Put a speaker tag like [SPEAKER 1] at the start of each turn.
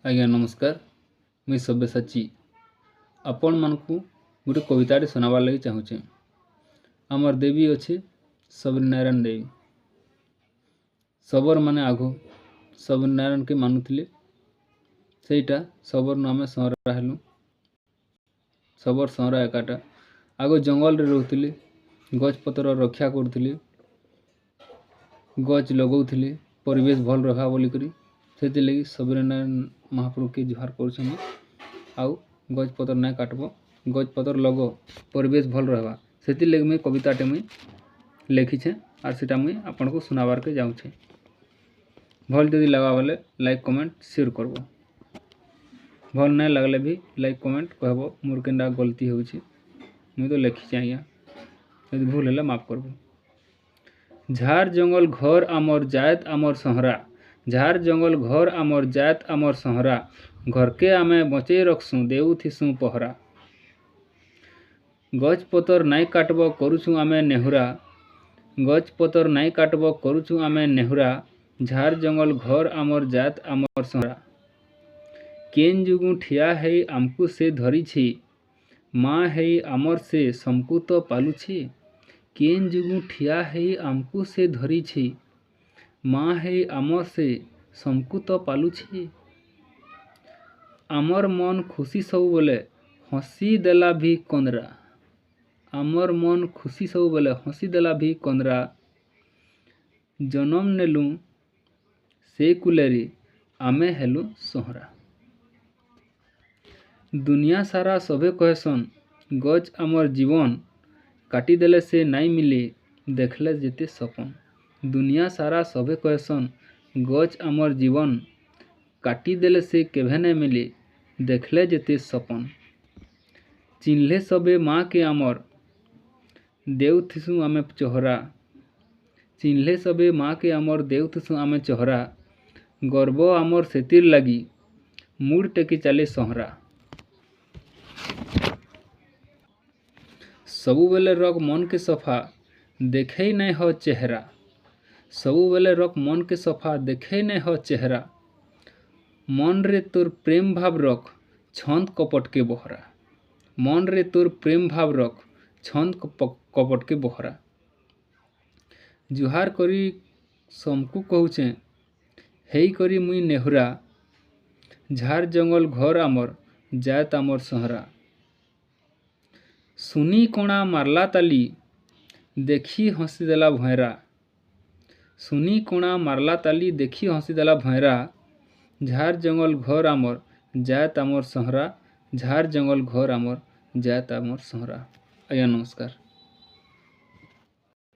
[SPEAKER 1] आज्ञा नमस्कार। मुई सब्यसाची आपण मानकु गोटे कविताटे सुनाबार लगी चाहूँचे। आमर देवी अच्छे सबरीनारायण देवी। सबर माने आगो सबरीनारायण के मानुले सेटा सबर नामे सहरा हेलु। सबर सहरा एकाटा आगो जंगल रे रोहुतिले, गछ पतर रक्षा करुथिले, गछ लगौथिले परिवेश भल रहा बोली करी सेति लगी सबरीनारायण महाप्रभु के जुहार करुछन। आउ गछ पतर ना काटबो, गछ पतर लगो परिवेश भल रहबा सेति लगी मैं कविताटे मुई लिखिछे आर सेटा मुई आपन को सुनाबार के जाउछे। भल जदि लगा बोले लाइक कमेंट शेयर करबो, भल ना लगले भी लाइक कमेंट कहबो मोर केनडा गलती होउछे मुई तो लिखिछे आज्ञा, यदि भूल हेले माफ करबो। झार जंगल घर आमर जायत आमर सहरा, झार जंगल घर आमर जायत आमर सहरा, घर के आमे बचे रखसु देउथिसु पहरा। गछ पतर नाई काटब करुछु आमे नेहुरा, गछ पतर नाई काटब करुछु आमे नेहुरा, झार जंगल घर आमर जायत आमर सहरा। केन जुगु ठिया हेई आमकु से धरिछि, माँ हेई आमर से समकु तो पालुछि। केन जुगु ठिया हेई आमकु से धरिछि, माँ हेई आमर से समकु तो पालुछि। आमर मन खुशी सब बोले हसी देला भी कंदरा, आमर मन खुशी सब बोले हसी देला भी कंदरा। जन्म नेलु से कुलेरी आमे हेलु सहरा। दुनिया सारा सभे कहसन गज आमर जीवन, काटी देले से नाई मिले देखले जेते सपन। दुनिया सारा सभे कहसन गज आमर जीवन, काटी देले से केभे नाई मिले देखले जेते सपन। चिन्हले सबे माँ के आमर देउथिसु आमे चोहरा, चिन्हले सबे माँ के आमर देउथिसु आमे चोहरा। गर्व आमर सेतिर लगी मुड़ टेकी चाले सहरा। सबु बेले रख मन के सफा देखे नहीं हो चेहरा, सबु बेले रख मन के सफा देखे नहीं हो चेहरा। मन रे तोर प्रेम भाव रख छंद कपट के बहरा, मन रे तोर प्रेम भाव रख छंद कपट के बहरा। जुहार करी समकु कहूचे हेई करी मुई नेहुरा, झार जंगल घर आमर जायत आमर सहरा। सुनी कोणा मारला ताली देखी हंसी देला भैरा, सुनी कोणा मारला ताली देखी हंसी देला भैरा। झार जंगल घर आमर जायत आमर सहरा, झार जंगल घर आमर जायत आमर सहरा। आज्ञा नमस्कार।